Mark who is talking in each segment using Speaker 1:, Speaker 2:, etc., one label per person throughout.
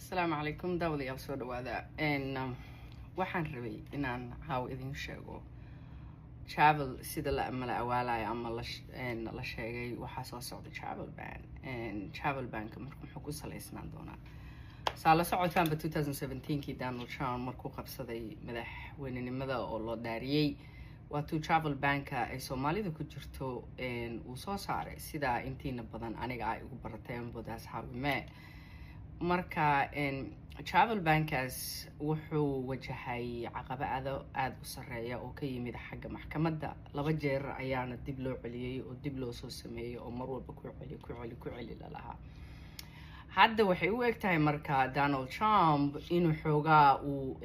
Speaker 1: السلام عليكم داودي أو سود وهذا إن waxaan rabay inaan caaw idin sheego travel sida la amala awaalaya ama la sheegay waxaa soo socda travel ban marka muxuu ku saleysnaan doonaa saa la socotaanba 2017kii Donald Trump markuu qabsaday madaxweynenimada oo loo dhaariyay waatuu travel banka ay Soomaalida ku jirto uu soo saaray sida intiina badan aniga ay ugu barateen bodaas xarumee marka travel bankas wuxuu wajahay caqabado aad u sareeya oo ka yimid xagga maxkamadda laba jeer ayaana dib loo celiyay oo dib loo soo sameeyay oo mar walba ku celi lahaa hadda waxay u egtahay marka Donald Trump inuu xoogaa uu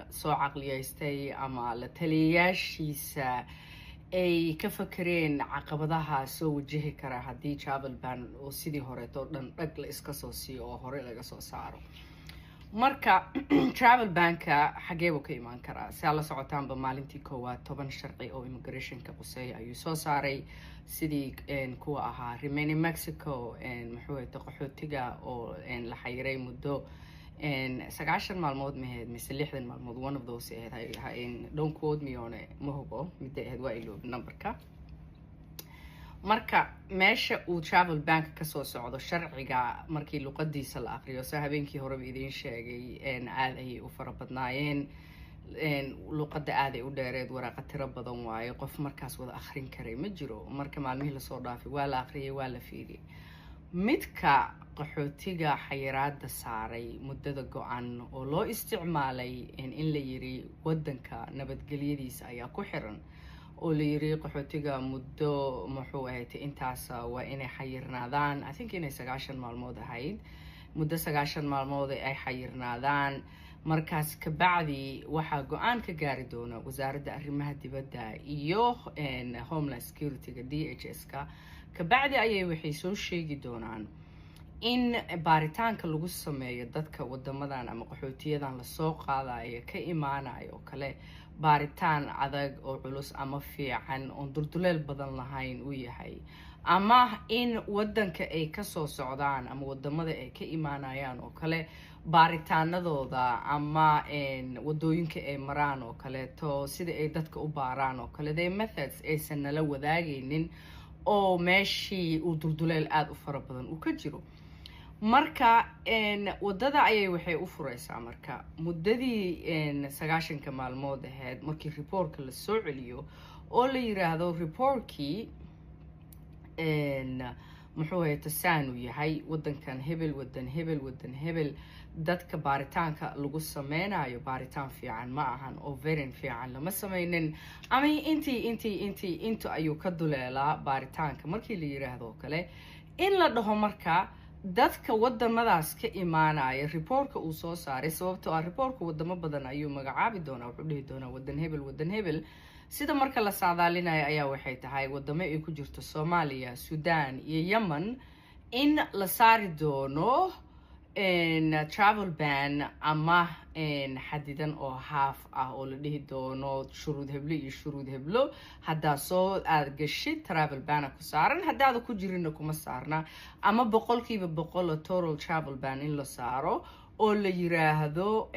Speaker 1: soo caqliyeystay ama la taliyayaashiisa ay ka fakareen caqabadaha soo wajahi kara haddii travel ban oo sidii horeeto dhan dhag la iska soo siiyo oo hore laga soo saaro marka travel banka xageebu ka imaan karaa si la socotaanba maalintii koowaad 10 sharci oo immigrationka quseeya ayuu soo saaray sidii kuwa ahaa remain in Mexico muxuu ahaa qaxootiga oo la xayiray muddo 9 maalmood maheed mise 60 maalmood one of those don't quote me on it mahubo midda ahayd waa ilo numberka marka meesha uu travel bank ka soo socdo sharciga markii luqadiisa la aqriyo soo habeenkii hore idin sheegay aad ay u fara badnaayeen luqada aad ay u dheereed waraqo tiro badan waaye qof markaas wada akhrin karay ma jiro marka maalmihii la soo dhaafay waa la aqriyay waa la fiiriyay midka qaxootiga xayiraada saaray muddada go'an oo loo isticmaalay in la yiri wadanka nabadgelyadiisa ayaa ku xiran oo la yiri qaxootiga muddo muxuu ahayd intaas waa inay xayirnaadaan I think inay 9 maalmood ahayd muddo 9 maalmood ay xayirnaadaan markaas ka bacdi waxa go'aan ka gaari doona wasaaradda arrimaha dibadda iyo Homeland Security-ga DHS-ka ka bacdi ayay waxay soo sheegi doonaan in baaritaanka lagu sameeyo dadka wadamadan ama qaxootiyadan la soo qaadayo ka imaanayo kale baaritaan adag oo culus ama fiican oo durduleel badan lahayn uu yahay ama in wadanka ay ka soo socdaan ama wadamada ay ka imaanayaan oo kale baaritaanadooda ama wadooyinka ay maraan oo kale to sida ay dadka u baaraan oo kale they methods aysan nala wadaagaynin oo meeshii uu durduleel aad u fara badan uu ka jiro marka wadada ayay waxay u fureysaa marka muddadii 9 maalmood ahayd markii reportka la soo celiyo oo la yiraahdo reportkii muxuu ahaa tasaan uu yahay wadankan wadan hebel dadka baaritaanka lagu sameynayo baaritaan fiican ma ahan oo very fiican lama sameynin ama intii ayuu ka duleelaa baaritaanka markii la yiraahdo kale in la dhaho marka dadka wadamadaas ka imaanaya reportka uu soo saaray sababtoo ah reportka wadamo badan ayuu magacaabi doonaa wuxuu dhihi doonaa wadan hebel sida marka la saadaalinayo ayaa waxay tahay wadamo ay ku jirto Soomaaliya Sudan iyo Yemen in la saari doono travel ban ama xadidan oo half ah oo la dhihi doono shuruud heblo hadaa soo aad gashid travel ban ku saaran hadaa ku jirina kuma saarna ama 100% total travel ban in la saaro oo la yiraahdo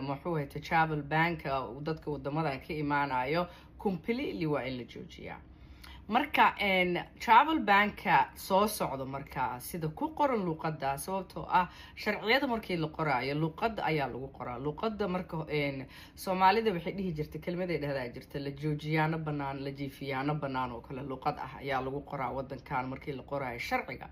Speaker 1: muxuu ahaa travel bank dadka wadamada ka imaanayo completely waa in la joojiyaa marka travel banka soo socdo marka sida ku qoran luqada sababtoo ah sharciyada markii la qoraayo luqada ayaa lagu qoraa luqada marka Soomaalida waxay dhihi jirtay kelmaday dhahdaa jirta la joojiyaano banaan la jiifiyaano banaan oo kale luqad ah ayaa lagu qoraa wadankan markii la qoraayo sharciga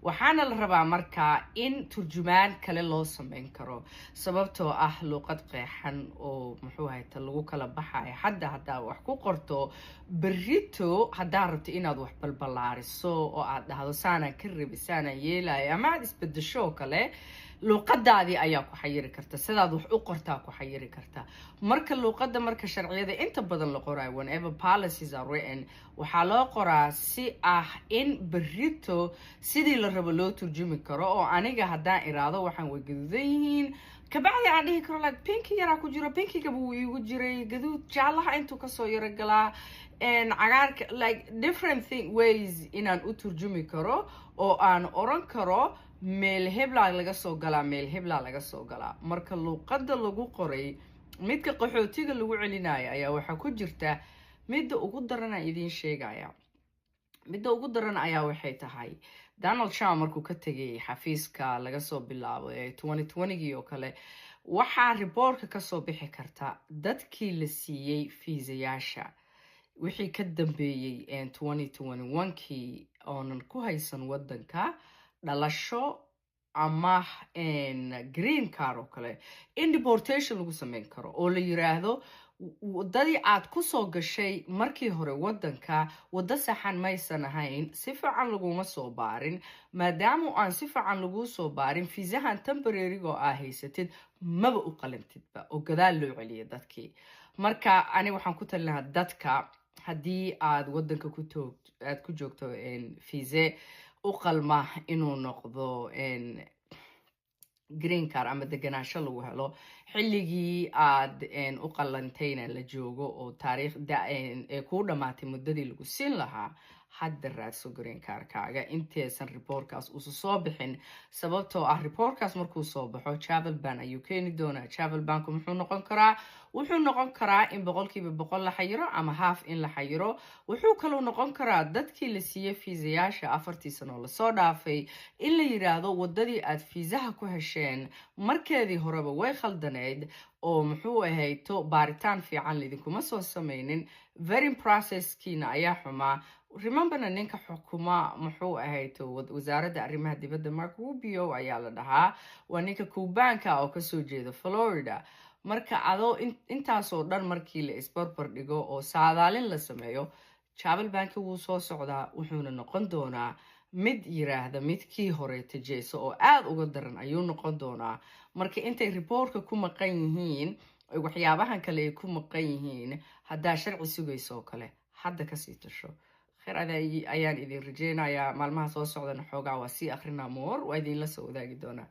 Speaker 1: waxaana la rabaa marka in turjumaan kale loo sameyn karo sababtoo ah luqad qeexan oo muxuu ahaa lagu kala baxay hadaa wax ku qorto berrito hadaa rabto inaad wax balbalaariso oo aad dhahdo saana ka rabisana yeelay ama aad isbedesho kale luqadaadii ayaa ku xayiri karta sidaad wax u qortaa ku xayiri karta marka luqada marka sharciyada inta badan la qorayo whenever policies are written waxaa loo qoraa si ah in berrito sidii la rabo loo turjumi karo oo aniga haddaan iraado waxaan way gaduudan yihiin kabacdi aan dhihi karo like pinki yaraa ku jiro pinkiga buu iigu jiray gaduud jaalaha intuu kasoo yaro galaa cagaarka like different ways inaan u turjumi karo oo aan oran karo meel hebla laga soo galaa meel hebla laga soo galaa marka luuqadda lagu qoray midka qaxootiga lagu celinayo ayaa waxaa ku jirta midda ugu daran idin sheegaya midda ugu daran ayaa waxay tahay Donald Trump markuu ka tagay xafiiska laga soo bilaabo 2020 oo kale waxaa reportka ka soo bixi karta dadkii la siiyay fiisayaasha wixii ka dambeeyay 2021kii oonan ku haysan wadanka dhalasho ama green card oo kale in deportation lagu sameyn karo oo la yiraahdo wadadii aad ku soo gashay markii hore wadanka wada saxan maysan ahayn si fiican laguma soo baarin maadaama aan si fiican lagu soo baarin fiisahan temporary oo ah haysatid maba u qalantidba oo gadaal loo celiyo dadkii marka ani waxaan ku talinayaa dadka haddii aad wadanka ku joogto fiise u qalma inuu noqdo green card ama deganaansho lagu helo xilligii aad u qalantayna la joogo oo taariikhda ku dhamaatay muddadii lagu siin lahaa hadda raadso green cardkaaga intaysan reportkaas usu soo bixin sababtoo ah reportkaas markuu soo baxo travel ban ayuu keeni doonaa travel banku wuxuu noqon karaa in 100% la xayiro ama half in la xayiro wuxuu kaloo noqon karaa dadkii la siiyay fiisayaasha 4 sano la soo dhaafay in la yiraahdo wadadii aad fiisaha ku hesheen markeedii horeba way khaldaneed oo muxuu ahayto baaritaan fiican idinkuma soo sameynin vetting processkiina ayaa xumaa rememberna ninka xukuma muxuu ahayto wasaaradda arrimaha dibadda Marco Rubio ayaa la dhahaa waa ninka Kubaanka oo kasoo jeeda Florida marka adoo intaasoo dhan markii la isbarbar dhigo oo saadaalin la sameeyo travel bank wuu soo socdaa wuxuuna noqon doonaa mid yiraahda midkii hore tajeeso oo aad uga daran ayuu noqon doonaa marka intay reportka ku maqan yihiin waxyaabahan kale ay ku maqan yihiin haddaa sharci sugayso kale hadda kasii tasho خير ayaan idin rajeynayaa maalmaha soo socdana xoogaa waa sii akhrina more waa idin la soo wadaagi doonaa